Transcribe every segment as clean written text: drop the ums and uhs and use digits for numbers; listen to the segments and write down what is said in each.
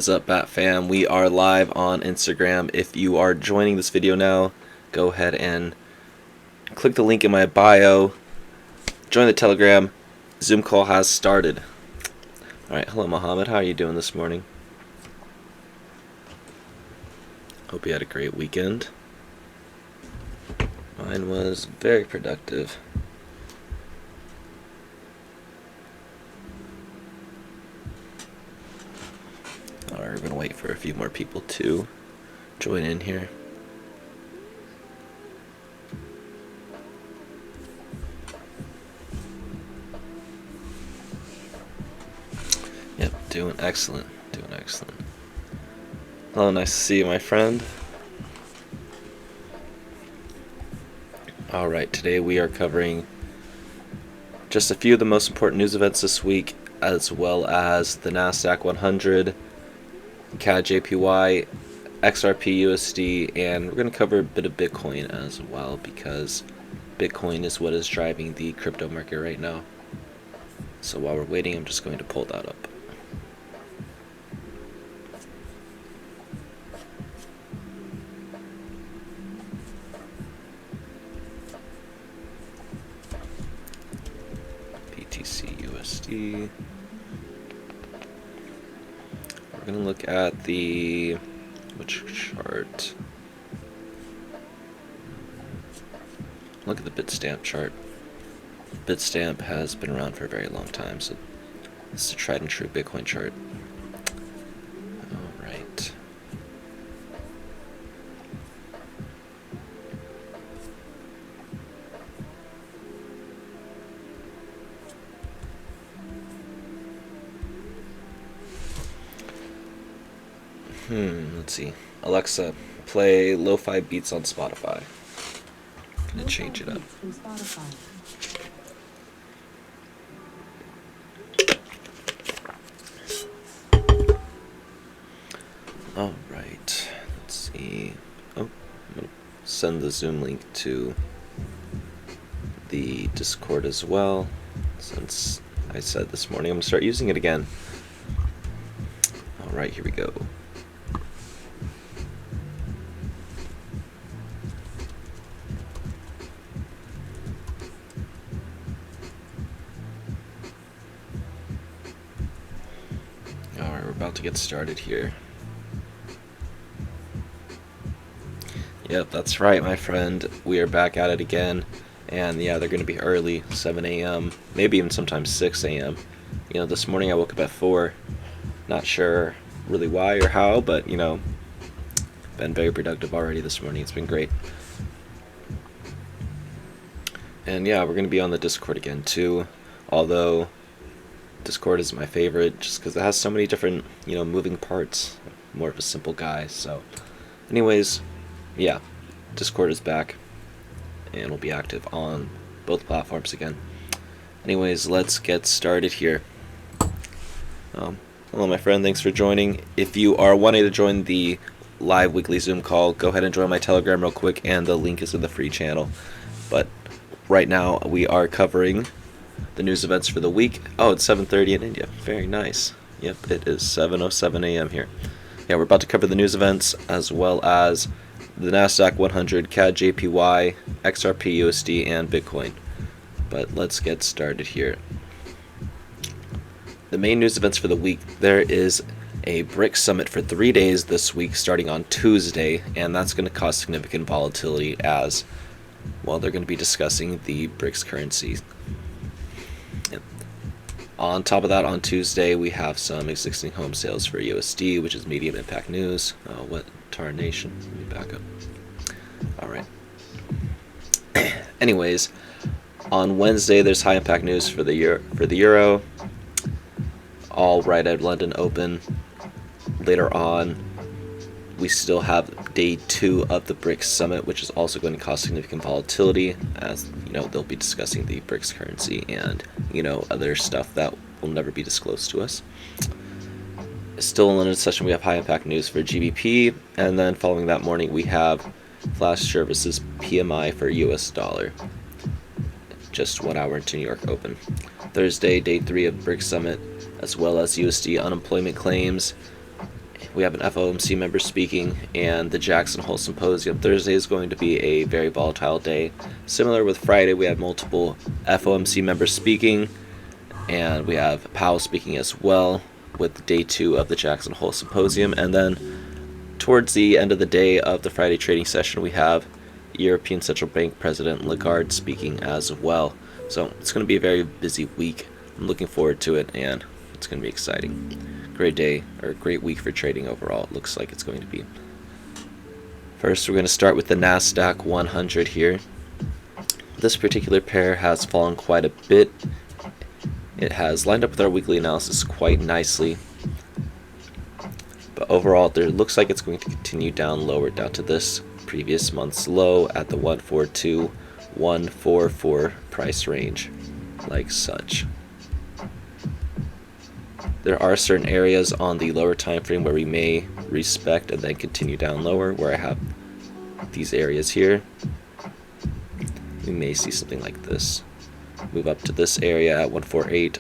What's up, Bat fam? We are live on Instagram. If you are joining this video now, go ahead and click the link in my bio. Join the Telegram. Zoom call has started. Alright, hello Mohammed. How are you doing this morning? Hope you had a great weekend. Mine was very productive. Alright, we're going to wait for a few more people to join in here. Yep, doing excellent. Doing excellent. Hello, nice to see you, my friend. Alright, today we are covering just a few of the most important news events this week, as well as the NASDAQ 100, CAD JPY, XRP USD, and we're going to cover a bit of Bitcoin as well, because Bitcoin is what is driving the crypto market right now. So while we're waiting, I'm just going to pull that up. USD. We're going to look at which chart? Look at the Bitstamp chart. Bitstamp has been around for a very long time, so this is a tried and true Bitcoin chart. Alright. Let's see. Alexa, play lo-fi beats on Spotify. Gonna change it up. Alright, let's see. Oh, I'm gonna send the Zoom link to the Discord as well, since I said this morning I'm gonna start using it again. Alright, here we go. Alright, we're about to get started here. Yep, that's right, my friend. We are back at it again. And yeah, they're going to be early, 7 a.m., maybe even sometimes 6 a.m. You know, this morning I woke up at 4. Not sure really why or how, but, you know, been very productive already this morning. It's been great. And yeah, we're going to be on the Discord again, too. Although Discord is my favorite just because it has so many different, you know, moving parts. I'm more of a simple guy, so. Anyways, yeah, Discord is back and will be active on both platforms again. Anyways, let's get started here. Hello, my friend. Thanks for joining. If you are wanting to join the live weekly Zoom call, go ahead and join my Telegram real quick, and the link is in the free channel. But right now, we are covering the news events for the week. Oh, it's 7:30 in India. Very nice. Yep, it is 7:07 a.m. here. Yeah, we're about to cover the news events as well as the NASDAQ 100, CAD JPY, XRP USD, and Bitcoin. But let's get started here. The main news events for the week, there is a BRICS summit for 3 days this week starting on Tuesday, and that's going to cause significant volatility as, well, they're going to be discussing the BRICS currencies. On top of that, on Tuesday, we have some existing home sales for USD, which is medium impact news. What tarnation? Let me back up. Alright. Anyways, on Wednesday, there's high impact news for the euro. All right at London Open. Later on, we still have day 2 of the BRICS summit, which is also going to cause significant volatility, as you know, they'll be discussing the BRICS currency and, you know, other stuff that will never be disclosed to us. Still in London session, we have high impact news for GBP, and then following that morning, we have flash services PMI for US dollar. Just 1 hour into New York Open. Thursday, day 3 of BRICS summit, as well as USD unemployment claims we have an FOMC member speaking, and the Jackson Hole Symposium. Thursday is going to be a very volatile day. Similar with Friday, we have multiple FOMC members speaking, and we have Powell speaking as well with day 2 of the Jackson Hole Symposium. And then towards the end of the day of the Friday trading session, we have European Central Bank President Lagarde speaking as well. So it's going to be a very busy week. I'm looking forward to it, and it's going to be exciting. Great day, or great week for trading overall, it looks like it's going to be. First, we're going to start with the NASDAQ 100 here. This particular pair has fallen quite a bit. It has lined up with our weekly analysis quite nicely. But overall, it looks like it's going to continue down lower, down to this previous month's low at the 142, 144 price range, like such. There are certain areas on the lower time frame where we may respect and then continue down lower, where I have these areas here. We may see something like this. Move up to this area at 148,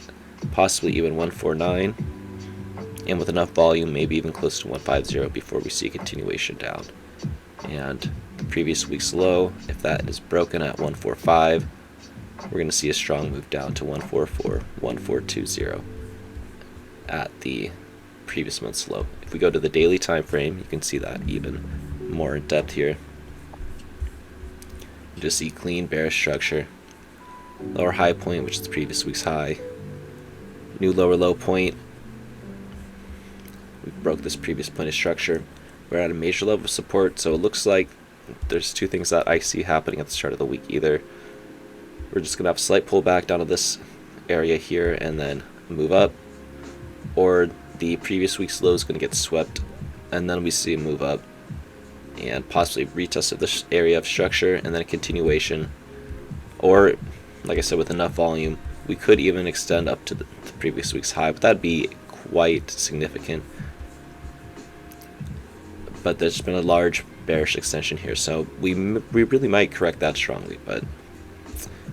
possibly even 149, and with enough volume, maybe even close to 150 before we see a continuation down. And the previous week's low, if that is broken at 145, we're going to see a strong move down to 144, 1420 at the previous month's low. If we go to the daily time frame, you can see that even more in depth here. You just see clean bearish structure. Lower high point, which is the previous week's high. New lower low point. We broke this previous point of structure. We're at a major level of support, so it looks like there's two things that I see happening at the start of the week. Either we're just going to have a slight pullback down to this area here and then move up, or the previous week's low is going to get swept, and then we see a move up and possibly retest of this area of structure and then a continuation. Or, like I said, with enough volume, we could even extend up to the previous week's high, but that'd be quite significant. But there's been a large bearish extension here, so we really might correct that strongly, but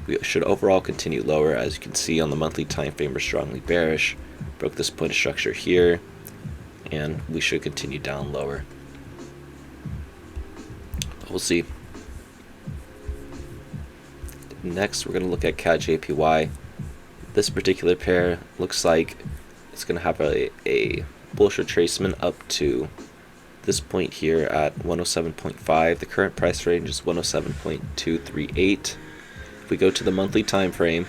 we should overall continue lower. As you can see on the monthly time frame, we're strongly bearish. Broke this point of structure here, and we should continue down lower. We'll see. Next, we're going to look at CAD JPY. This particular pair looks like it's going to have a bullish retracement up to this point here at 107.5. The current price range is 107.238. If we go to the monthly time frame,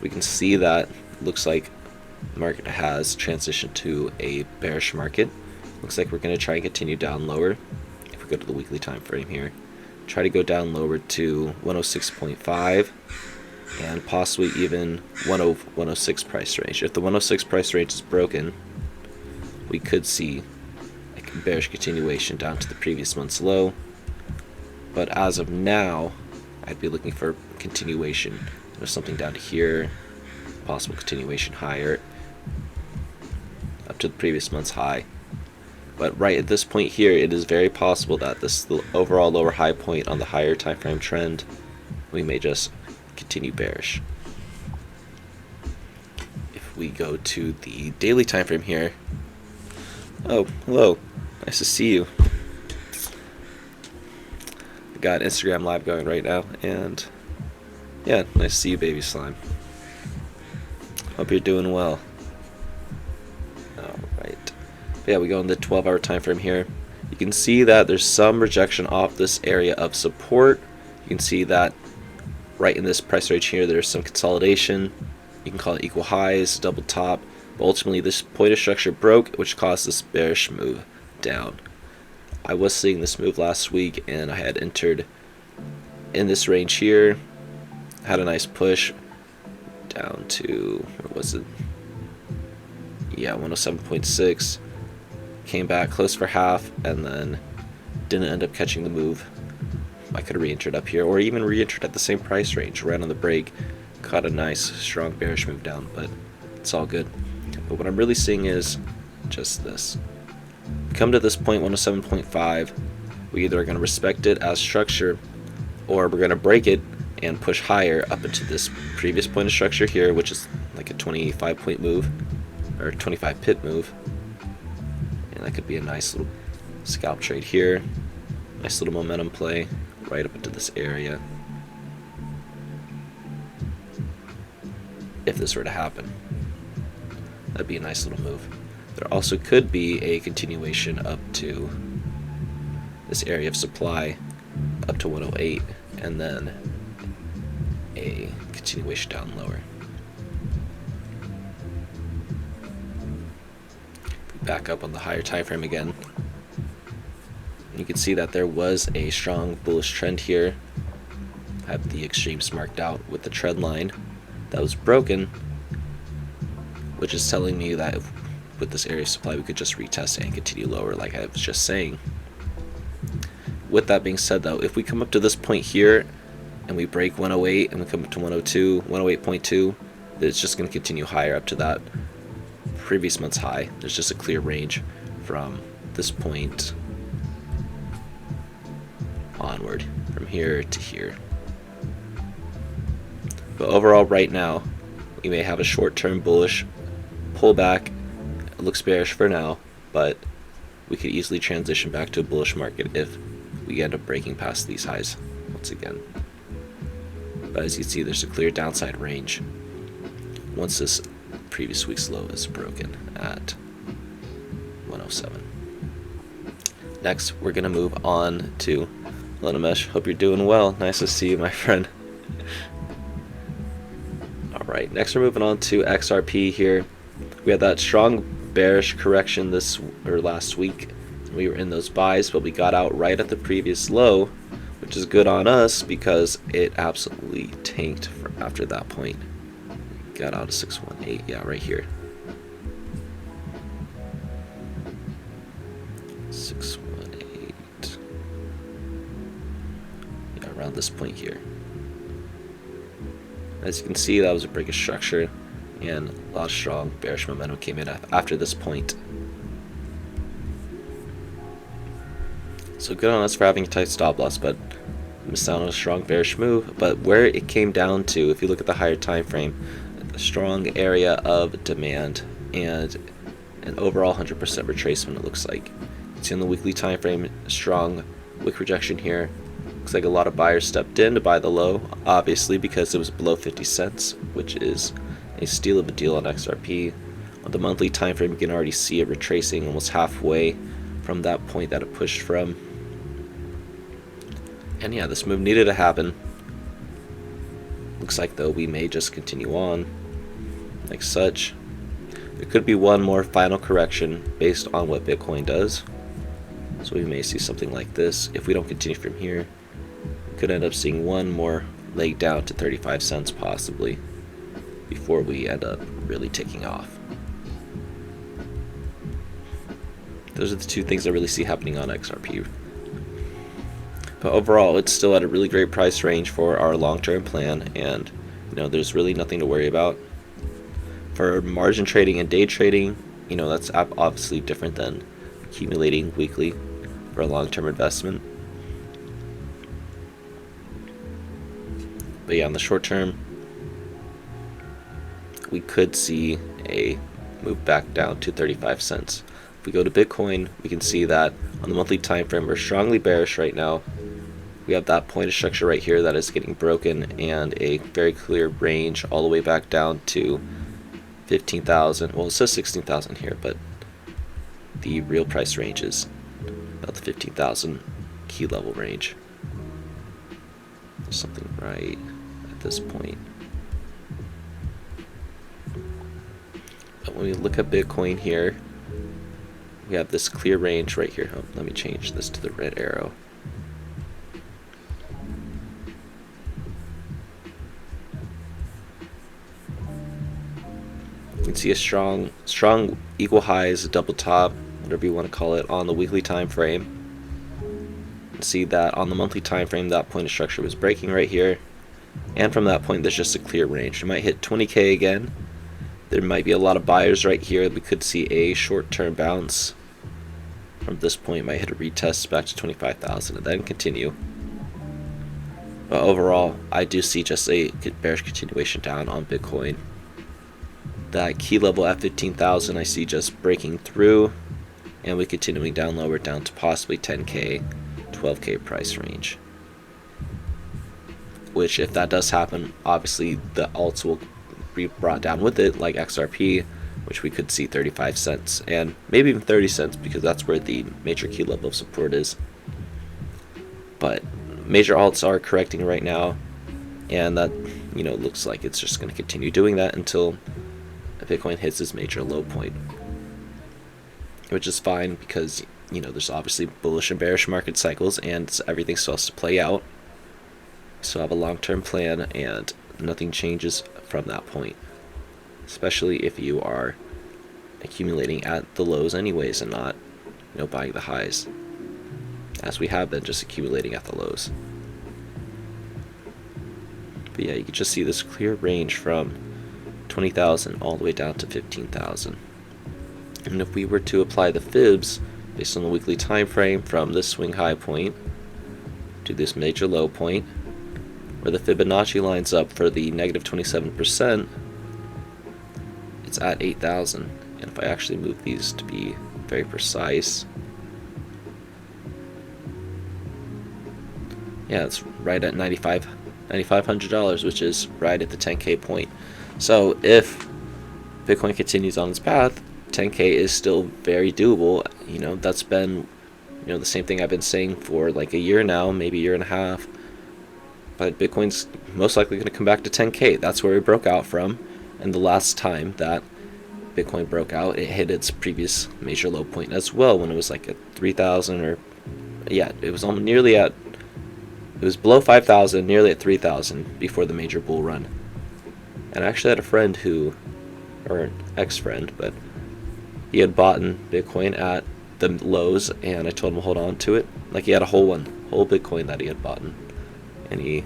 we can see that it looks like the market has transitioned to a bearish market. Looks like we're going to try and continue down lower. If we go to the weekly time frame here, try to go down lower to 106.5 and possibly even 106 price range. If the 106 price range is broken, we could see a bearish continuation down to the previous month's low. But as of now, I'd be looking for continuation. There's something down to here, possible continuation higher up to the previous month's high. But right at this point here, it is very possible that this overall lower high point on the higher time frame trend, we may just continue bearish. If we go to the daily time frame here, oh, hello, nice to see you. I got Instagram live going right now, and yeah, nice to see you, baby slime. Hope you're doing well. Alright. Yeah, we go in the 12-hour time frame here. You can see that there's some rejection off this area of support. You can see that right in this price range here, there's some consolidation. You can call it equal highs, double top. But ultimately, this point of structure broke, which caused this bearish move down. I was seeing this move last week, and I had entered in this range here. Had a nice push down to, what was it? Yeah, 107.6. Came back close for half, and then didn't end up catching the move. I could have re-entered up here, or even re-entered at the same price range, ran on the break, caught a nice, strong bearish move down, but it's all good. But what I'm really seeing is just this. Come to this point, 107.5, we either are going to respect it as structure, or we're going to break it and push higher up into this previous point of structure here, which is like a 25 point move, or 25 pip move. That could be a nice little scalp trade here. Nice little momentum play right up into this area. If this were to happen, that'd be a nice little move. There also could be a continuation up to this area of supply up to 108, and then a continuation down lower. Back up on the higher time frame again, you can see that there was a strong bullish trend here. I have the extremes marked out with the trend line that was broken, which is telling me that with this area of supply we could just retest and continue lower like I was just saying. With that being said though, if we come up to this point here and we break 108 and we come up to 102, 108.2, it's just going to continue higher up to that previous month's high. There's just a clear range from this point onward, from here to here. But overall right now we may have a short-term bullish pullback. It looks bearish for now, but we could easily transition back to a bullish market if we end up breaking past these highs once again. But as you see, there's a clear downside range once this previous week's low is broken at 107. Next, we're going to move on to Lenomesh. Hope you're doing well. Nice to see you, my friend. Alright, next we're moving on to XRP here. We had that strong bearish correction last week. We were in those buys, but we got out right at the previous low, which is good on us because it absolutely tanked after that point. Got out of 618, yeah, right here. 618. Yeah, around this point here. As you can see, that was a break of structure, and a lot of strong bearish momentum came in after this point. So good on us for having a tight stop loss, but missed out on a strong bearish move. But where it came down to, if you look at the higher time frame, a strong area of demand and an overall 100% retracement, it looks like. It's in the weekly time frame, strong wick rejection here. Looks like a lot of buyers stepped in to buy the low, obviously because it was below 50 cents, which is a steal of a deal on XRP. On the monthly time frame, you can already see it retracing almost halfway from that point that it pushed from. And yeah, this move needed to happen. Looks like though we may just continue on like such. There could be one more final correction based on what Bitcoin does. So we may see something like this. If we don't continue from here, we could end up seeing one more leg down to 35 cents possibly before we end up really taking off. Those are the two things I really see happening on XRP. But overall, it's still at a really great price range for our long-term plan, and there's really nothing to worry about. For margin trading and day trading, that's obviously different than accumulating weekly for a long-term investment. But yeah, in the short term, we could see a move back down to 35 cents. If we go to Bitcoin, we can see that on the monthly time frame, we're strongly bearish right now. We have that point of structure right here that is getting broken, and a very clear range all the way back down to 15,000. Well, it says 16,000 here, but the real price range is about the 15,000 key level range. There's something right at this point. But when we look at Bitcoin here, we have this clear range right here. Oh, let me change this to the red arrow. You can see a strong equal highs, double top, whatever you want to call it, on the weekly time frame. You can see that on the monthly time frame, that point of structure was breaking right here, and from that point, there's just a clear range. We might hit 20K again. There might be a lot of buyers right here. We could see a short-term bounce from this point. Might hit a retest back to 25,000 and then continue. But overall, I do see just a bearish continuation down on Bitcoin. That key level at 15,000 I see just breaking through, and we continuing down lower down to possibly 10K, 12K price range. Which, if that does happen, obviously the alts will be brought down with it, like XRP, which we could see 35 cents and maybe even 30 cents because that's where the major key level of support is. But major alts are correcting right now, and that, you know, looks like it's just going to continue doing that until Bitcoin hits its major low point, which is fine because, you know, there's obviously bullish and bearish market cycles and everything's supposed to play out. So have a long-term plan and nothing changes from that point, especially if you are accumulating at the lows anyways and not, you know, buying the highs, as we have been just accumulating at the lows. But yeah, you can just see this clear range from 20,000 all the way down to 15,000. And if we were to apply the fibs based on the weekly time frame from this swing high point to this major low point, where the Fibonacci lines up for the negative 27%, it's at 8,000. And if I actually move these to be very precise, yeah, it's right at $9,500, which is right at the 10K point. So if Bitcoin continues on its path, 10K is still very doable. You know, that's been, you know, the same thing I've been saying for like a year now, maybe a year and a half. But Bitcoin's most likely going to come back to 10K. That's where it broke out from. And the last time that Bitcoin broke out, it hit its previous major low point as well, when it was like at 3,000, or yeah, it was almost nearly at, it was below 5,000, nearly at 3,000 before the major bull run. And I actually had a friend who, or an ex-friend, but he had bought in Bitcoin at the lows, and I told him to hold on to it. Like, he had a whole Bitcoin that he had bought in, and he,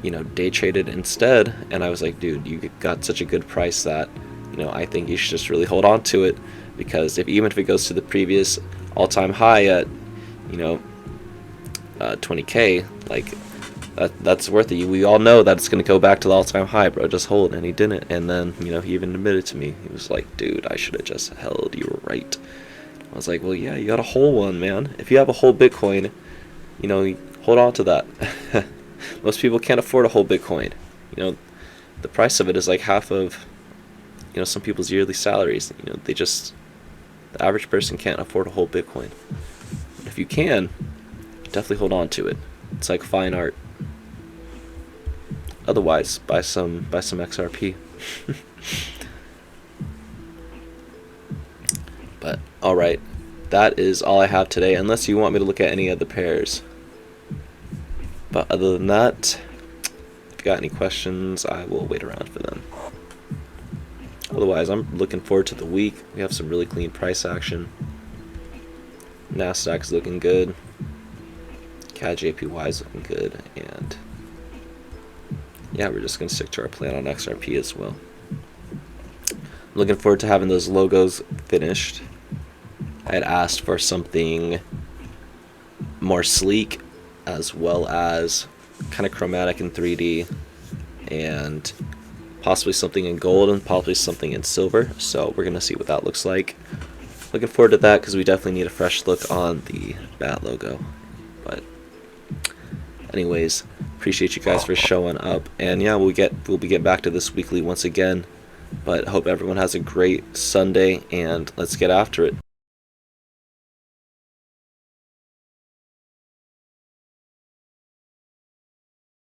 you know, day traded instead. And I was like, dude, you got such a good price that, you know, I think you should just really hold on to it, because even if it goes to the previous all-time high at, you know, 20K, like, that's worth it. We all know that it's going to go back to the all-time high, bro. Just hold. And he didn't. And then, you know, he even admitted to me. He was like, dude, I should have just held. You were right. I was like, well, yeah, you got a whole one, man. If you have a whole Bitcoin, you know, hold on to that. Most people can't afford a whole Bitcoin. You know, the price of it is like half of, you know, some people's yearly salaries. You know, the average person can't afford a whole Bitcoin. If you can, definitely hold on to it. It's like fine art. Otherwise, buy some XRP. But alright, that is all I have today, unless you want me to look at any other pairs. But other than that, if you got any questions, I will wait around for them. Otherwise, I'm looking forward to the week. We have some really clean price action. Nasdaq's looking good. CAD JPY is looking good, and yeah, we're just going to stick to our plan on XRP as well. I'm looking forward to having those logos finished. I had asked for something more sleek, as well as kind of chromatic in 3D, and possibly something in gold and possibly something in silver. So we're going to see what that looks like. Looking forward to that, because we definitely need a fresh look on the BAT logo. But anyways, appreciate you guys for showing up, and yeah, we'll be getting back to this weekly once again. But hope everyone has a great Sunday, and let's get after it.